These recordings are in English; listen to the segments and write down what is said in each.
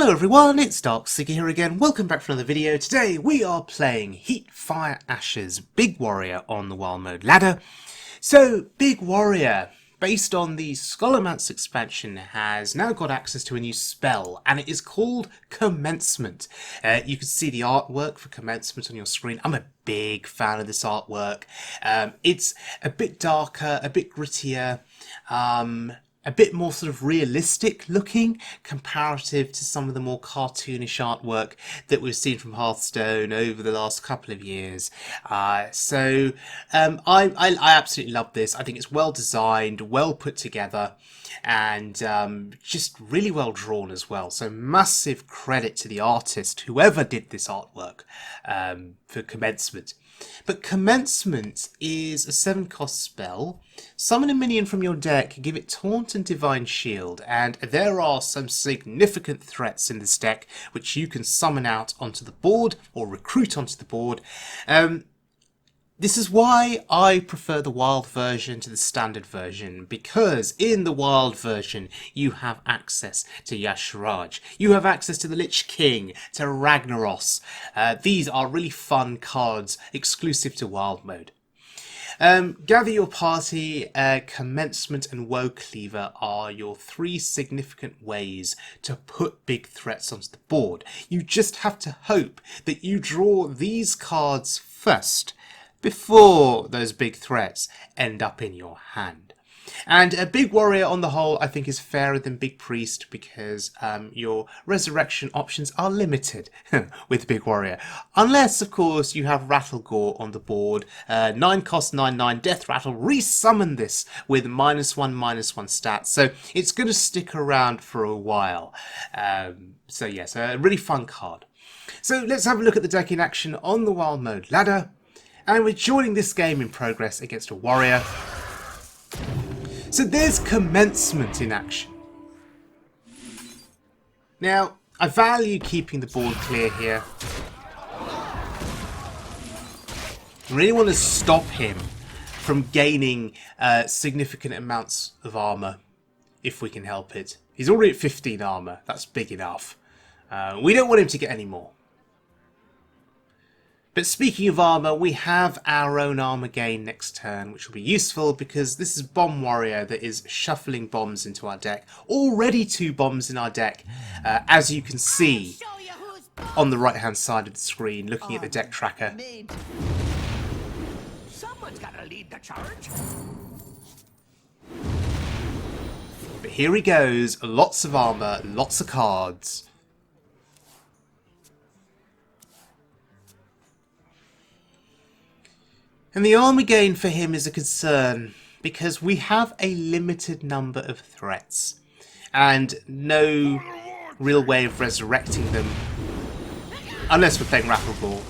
Hello everyone, it's Darkseeker here again. Welcome back for another video. Today we are playing Heatfireash's Big Warrior on the Wild Mode ladder. So, Big Warrior, based on the Scholomance expansion, has now got access to a new spell, and it is called Commencement. You can see the artwork for Commencement on your screen. I'm a big fan of this artwork. It's a bit darker, a bit grittier, a bit more sort of realistic looking comparative to some of the more cartoonish artwork that we've seen from Hearthstone over the last couple of years. I absolutely love this. I think it's well designed, well put together, and just really well drawn as well. So massive credit to the artist, whoever did this artwork, for Commencement. But Commencement is a 7-cost spell. Summon a minion from your deck, give it Taunt and Divine Shield, and there are some significant threats in this deck which you can summon out onto the board or recruit onto the board. This is why I prefer the wild version to the standard version, because in the wild version you have access to Y'Shaarj, you have access to the Lich King, to Ragnaros. These are really fun cards exclusive to wild mode. Gather your party, Commencement and Woecleaver are your 3 significant ways to put big threats onto the board. You just have to hope that you draw these cards first, before those big threats end up in your hand. And a Big Warrior on the whole I think is fairer than Big Priest because your resurrection options are limited with Big Warrior. Unless of course you have Rattlegore on the board, 9 cost 9/9 Death Rattle, resummon this with -1/-1 stats, so it's going to stick around for a while. So yes, a really fun card. So let's have a look at the deck in action on the Wild Mode ladder. And we're joining this game in progress against a warrior. So there's Commencement in action. Now, I value keeping the board clear here. I really want to stop him from gaining significant amounts of armor, if we can help it. He's already at 15 armor, that's big enough. We don't want him to get any more. But speaking of armour, we have our own armour gain next turn, which will be useful because this is Bomb Warrior that is shuffling bombs into our deck. Already 2 bombs in our deck, as you can see on the right hand side of the screen, looking at the deck tracker. Someone's gotta lead the charge. But here he goes, lots of armour, lots of cards. And the armor gain for him is a concern, because we have a limited number of threats, and no real way of resurrecting them, unless we're playing Rattlegore.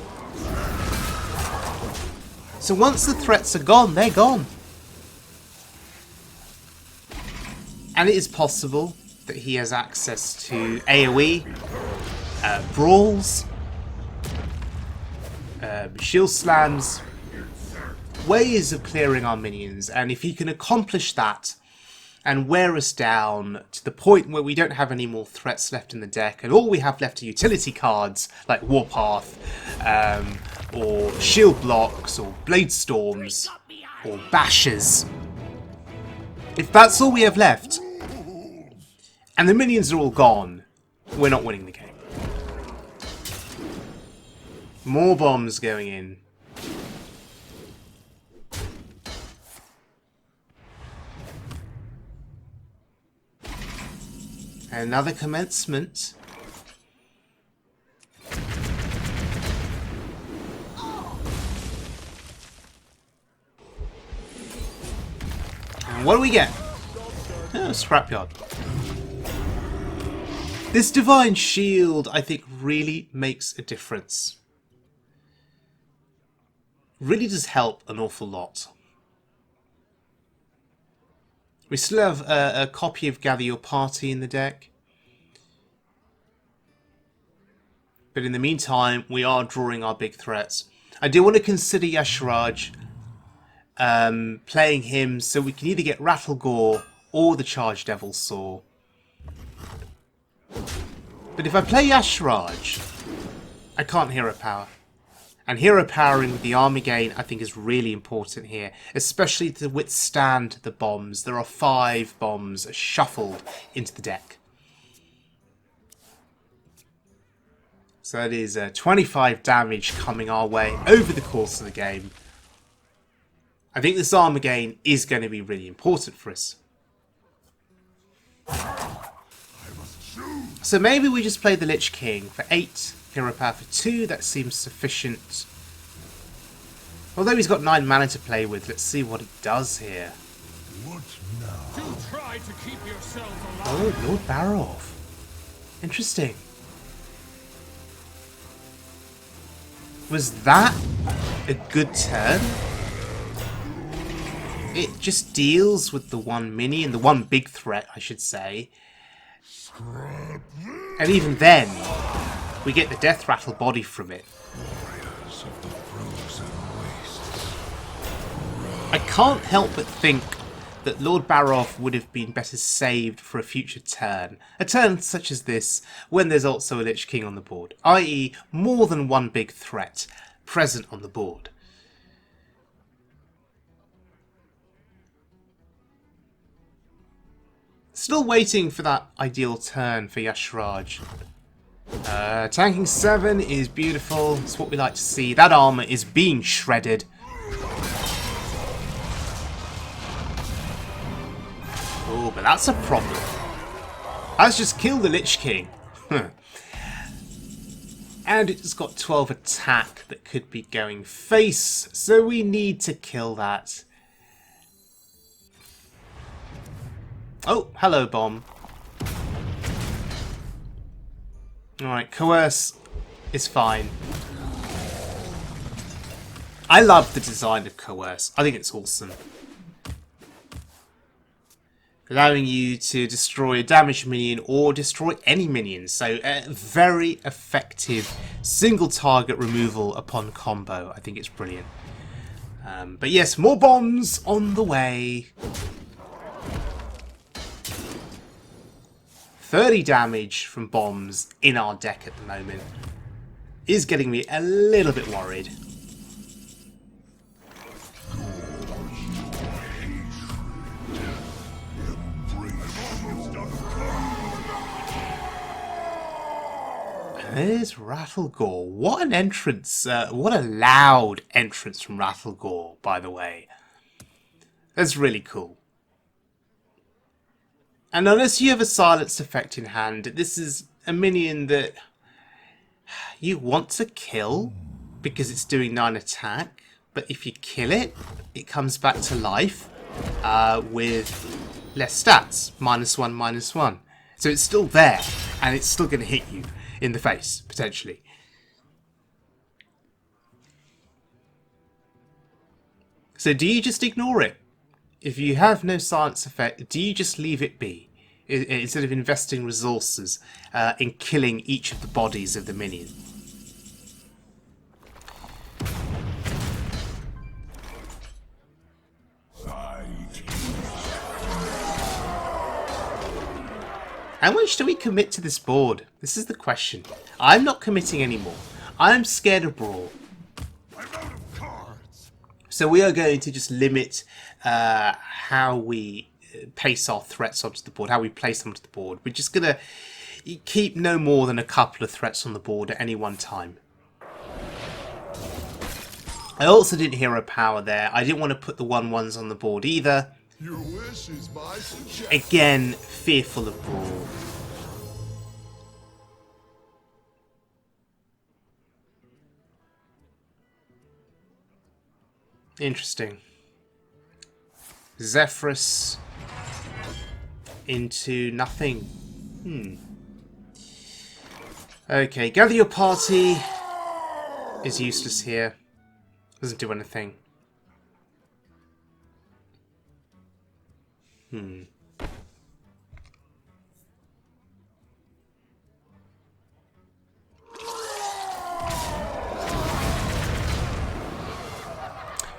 So once the threats are gone, they're gone. And it is possible that he has access to AoE, brawls, shield slams, ways of clearing our minions, and if he can accomplish that and wear us down to the point where we don't have any more threats left in the deck and all we have left are utility cards like Warpath, or shield blocks, or blade storms, or bashes. If that's all we have left and the minions are all gone, we're not winning the game. More bombs going in. Another Commencement. And what do we get? Oh, Scrapyard. This Divine Shield, I think, really makes a difference. Really does help an awful lot. We still have a copy of Gather Your Party in the deck. But in the meantime, we are drawing our big threats. I do want to consider Y'Shaarj, playing him so we can either get Rattlegore or the Charge Devil Saw. But if I play Yashraj, I can't hero power. And hero powering with the armor gain I think is really important here, especially to withstand the bombs. There are 5 bombs shuffled into the deck. So that is 25 damage coming our way over the course of the game. I think this armor gain is going to be really important for us. So maybe we just play the Lich King for 8, hero power for 2, that seems sufficient. Although he's got 9 mana to play with, let's see what he does here. What now? Do try to keep yourselves alive. Oh, Lord Barov. Interesting. Was that a good turn? It just deals with the 1 minion, the 1 big threat, I should say. And even then, we get the Death Rattle body from it. I can't help but think that Lord Barov would have been better saved for a future turn. A turn such as this, when there's also a Lich King on the board, i.e. more than 1 big threat present on the board. Still waiting for that ideal turn for Yashraj. Tanking 7 is beautiful. It's what we like to see. That armor is being shredded. Oh, but that's a problem. Let's just kill the Lich King. And it's got 12 attack that could be going face, so we need to kill that. Oh, hello, bomb. Alright, Coerce is fine. I love the design of Coerce. I think it's awesome. Allowing you to destroy a damaged minion or destroy any minion. So a very effective single target removal upon combo. I think it's brilliant. But yes, more bombs on the way. 30 damage from bombs in our deck at the moment is getting me a little bit worried. There's Rattlegore. What an entrance. What a loud entrance from Rattlegore, by the way. That's really cool. And unless you have a silence effect in hand, this is a minion that you want to kill because it's doing 9 attack. But if you kill it, it comes back to life with less stats. -1, -1. So it's still there, and it's still going to hit you in the face, potentially. So do you just ignore it? If you have no silence effect, do you just leave it be? Instead of investing resources in killing each of the bodies of the minion. How much do we commit to this board? This is the question. I'm not committing anymore. I'm scared of Brawl. So we are going to just limit how we pace our threats onto the board, how we place them onto the board. We're just going to keep no more than a couple of threats on the board at any one time. I also didn't hero power there. I didn't want to put the 1/1s on the board either. Your wish is my suggestion. Again, fearful of Brawl. Interesting. Zephyrus into nothing. Okay, gather your party is useless here. Doesn't do anything.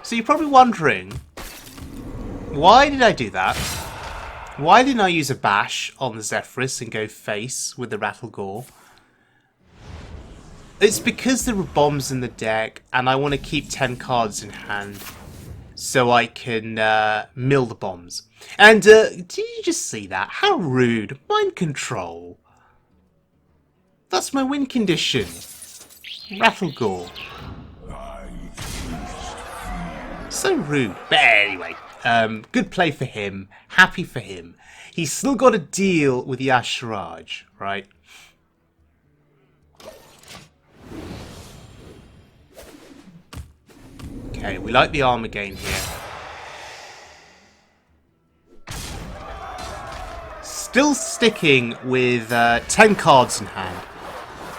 So you're probably wondering, why did I do that? Why didn't I use a bash on the Zephyrus and go face with the Rattlegore? It's because there are bombs in the deck, and I want to keep 10 cards in hand so I can mill the bombs. And did you just see that? How rude. Mind control. That's my win condition. Rattlegore. So rude. But anyway, good play for him. Happy for him. He's still got to deal with the Ashraj, right? Okay, we like the armor gain here. Still sticking with 10 cards in hand.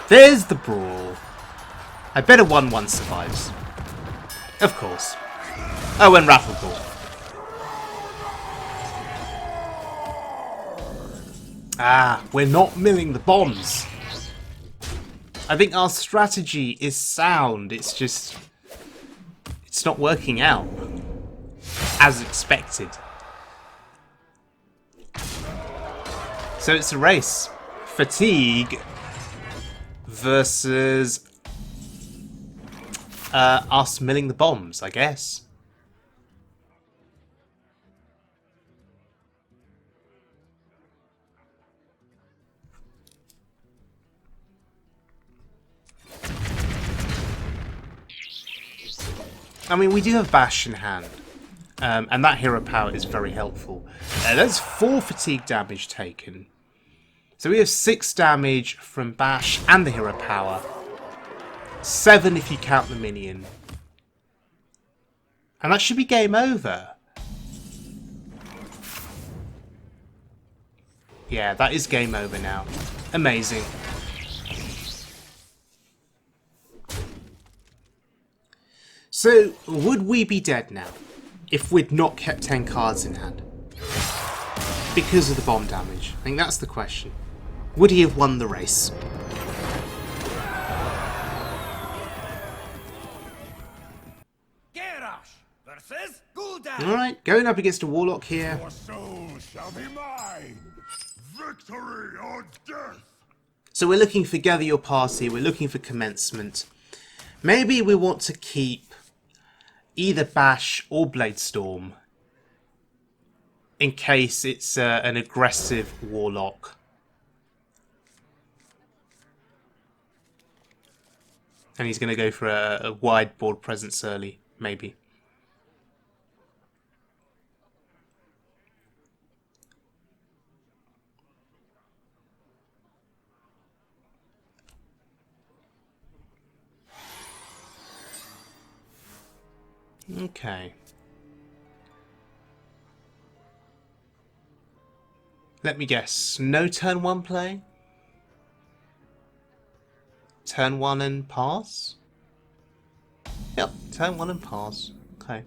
There's the brawl. I bet a 1-1 survives. Of course. Oh, and Rattlegore. Ah, we're not milling the bombs. I think our strategy is sound. It's just... it's not working out. As expected. So it's a race. Fatigue versus us milling the bombs, I guess. I mean, we do have Bash in hand. And that hero power is very helpful. That's 4 fatigue damage taken. So we have 6 damage from Bash and the hero power. 7 if you count the minion. And that should be game over. Yeah, that is game over now. Amazing. So, would we be dead now if we'd not kept 10 cards in hand? Because of the bomb damage. I think that's the question. Would he have won the race? Alright, going up against a Warlock here. Your soul shall be mine. Victory or death. So we're looking for Gather Your Party, we're looking for Commencement. Maybe we want to keep either Bash or Bladestorm in case it's an aggressive Warlock. And he's going to go for a wide board presence early, maybe. Okay. Let me guess. No turn 1 play? Turn 1 and pass? Yep, turn 1 and pass. Okay.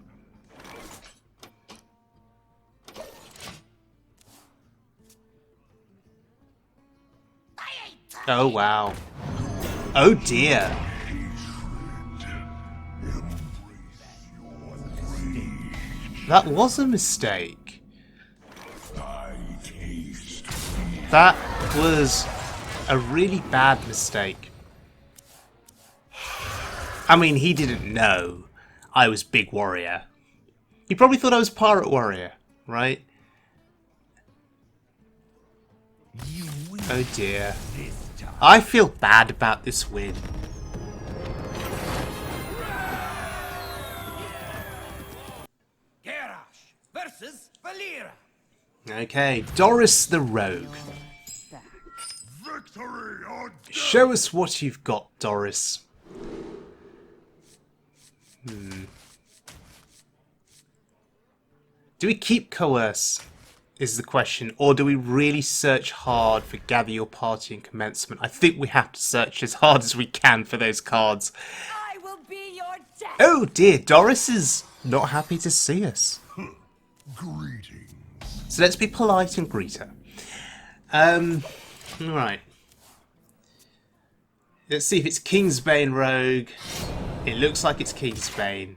Oh wow. Oh dear. That was a mistake. That was a really bad mistake. I mean, he didn't know I was Big Warrior. He probably thought I was Pirate Warrior, right? Oh dear. I feel bad about this win. Okay, Doris the Rogue. Victory or death. Show us what you've got, Doris. Do we keep Coerce, is the question, or do we really search hard for Gather Your Party and Commencement? I think we have to search as hard as we can for those cards. I will be your death. Oh dear, Doris is not happy to see us. Greetings. So let's be polite and greet her. Alright. Let's see if it's Kingsbane Rogue. It looks like it's Kingsbane.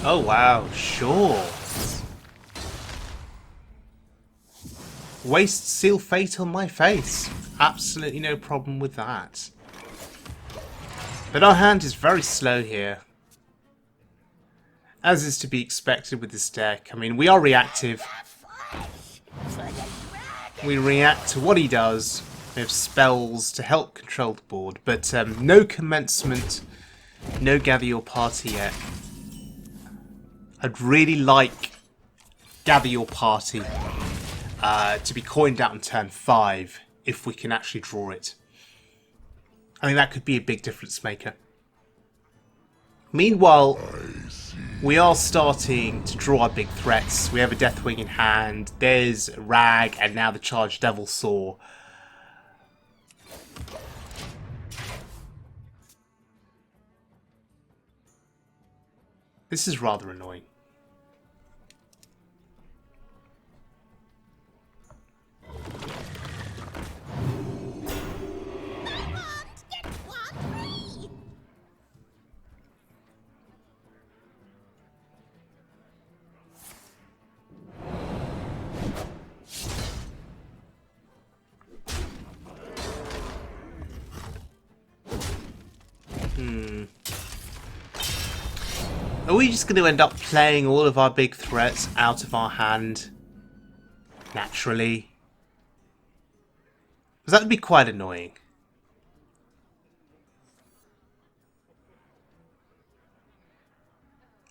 Oh wow, sure. Waste Seal Fate on my face. Absolutely no problem with that. But our hand is very slow here. As is to be expected with this deck. I mean, we are reactive. We react to what he does. We have spells to help control the board. But no Commencement, no Gather Your Party yet. I'd really like Gather Your Party to be coined out on turn 5 if we can actually draw it. I think that could be a big difference maker. Meanwhile, we are starting to draw our big threats. We have a Deathwing in hand, there's Rag, and now the Charged Devil Saw. This is rather annoying. Are we just going to end up playing all of our big threats out of our hand naturally? Because that would be quite annoying.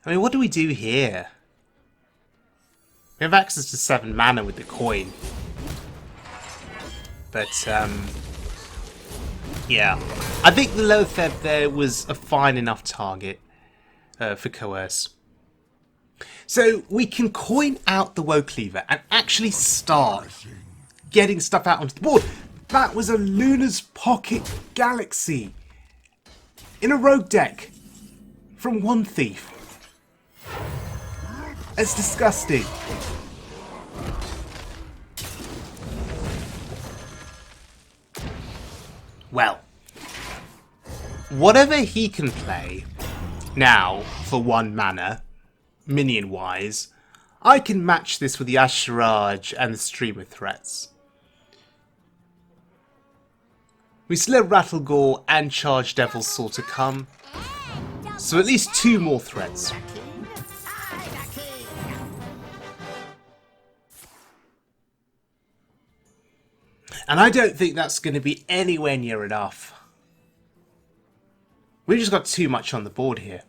I mean, what do we do here? We have access to 7 mana with the coin. But, yeah. I think the Loatheb there was a fine enough target for Coerce. So we can coin out the Woecleaver and actually start getting stuff out onto the board. That was a Luna's Pocket Galaxy in a rogue deck from one thief. It's disgusting. Well, whatever he can play now for 1 mana, minion-wise, I can match this with the Asheraj and the Streamer threats. We still have Rattlegore and Charged Devil Saw to come, so at least 2 more threats. And I don't think that's going to be anywhere near enough. We've just got too much on the board here.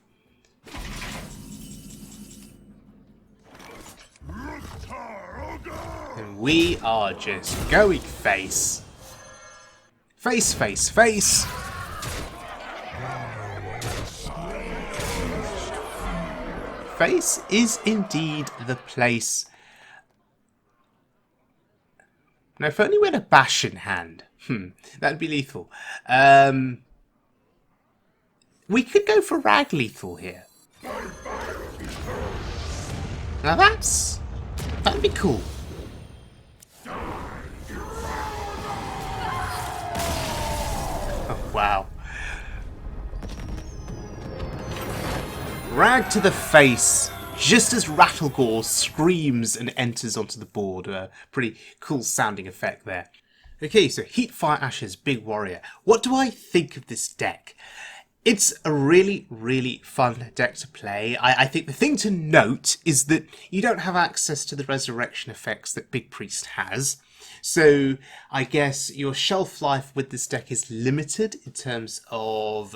And we are just going face. Face, face, face. Face is indeed the place. Now, if only we had a bash in hand. That'd be lethal. We could go for Rag lethal here. Now that'd be cool. Oh, wow. Rag to the face, just as Rattlegore screams and enters onto the board. A pretty cool sounding effect there. Okay, so Heatfireash's Big Warrior. What do I think of this deck? It's a really, really fun deck to play. I think the thing to note is that you don't have access to the resurrection effects that Big Priest has. So I guess your shelf life with this deck is limited in terms of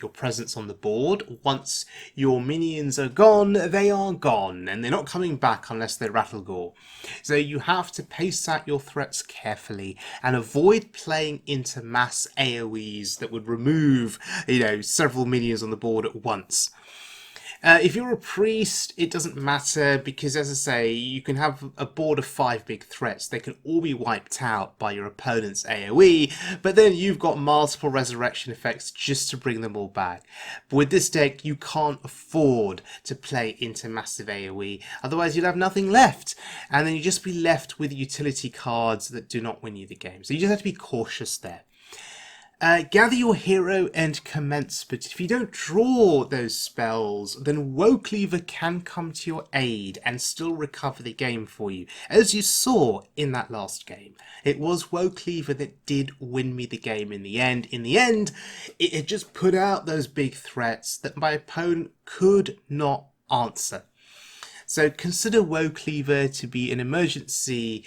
your presence on the board. Once your minions are gone, they are gone, and they're not coming back unless they're Rattlegore. So you have to pace out your threats carefully and avoid playing into mass AoEs that would remove, several minions on the board at once. If you're a priest, it doesn't matter because, as I say, you can have a board of 5 big threats. They can all be wiped out by your opponent's AoE, but then you've got multiple resurrection effects just to bring them all back. But with this deck, you can't afford to play into massive AoE, otherwise you'll have nothing left, and then you'll just be left with utility cards that do not win you the game. So you just have to be cautious there. Gather your hero and Commencement. If you don't draw those spells, then Woecleaver can come to your aid and still recover the game for you. As you saw in that last game, it was Woecleaver that did win me the game in the end. In the end, it had just put out those big threats that my opponent could not answer. So consider Woecleaver to be an emergency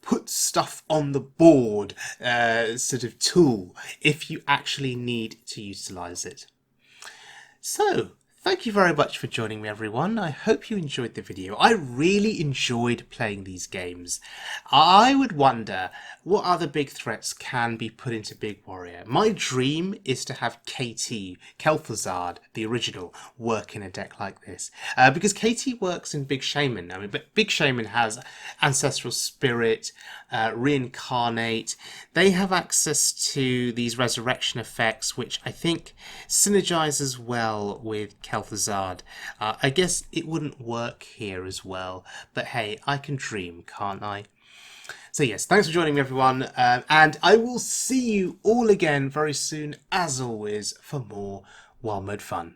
put stuff on the board sort of tool if you actually need to utilise it. So, thank you very much for joining me, everyone. I hope you enjoyed the video. I really enjoyed playing these games. I would wonder what other big threats can be put into Big Warrior. My dream is to have KT, Kel'Thuzad, the original, work in a deck like this. Because KT works in Big Shaman. But Big Shaman has Ancestral Spirit, Reincarnate. They have access to these resurrection effects, which I think synergizes well with Kel'Thuzad. I guess it wouldn't work here as well, but hey, I can dream, can't I? So yes, thanks for joining me, everyone, and I will see you all again very soon, as always, for more Wild Mode fun.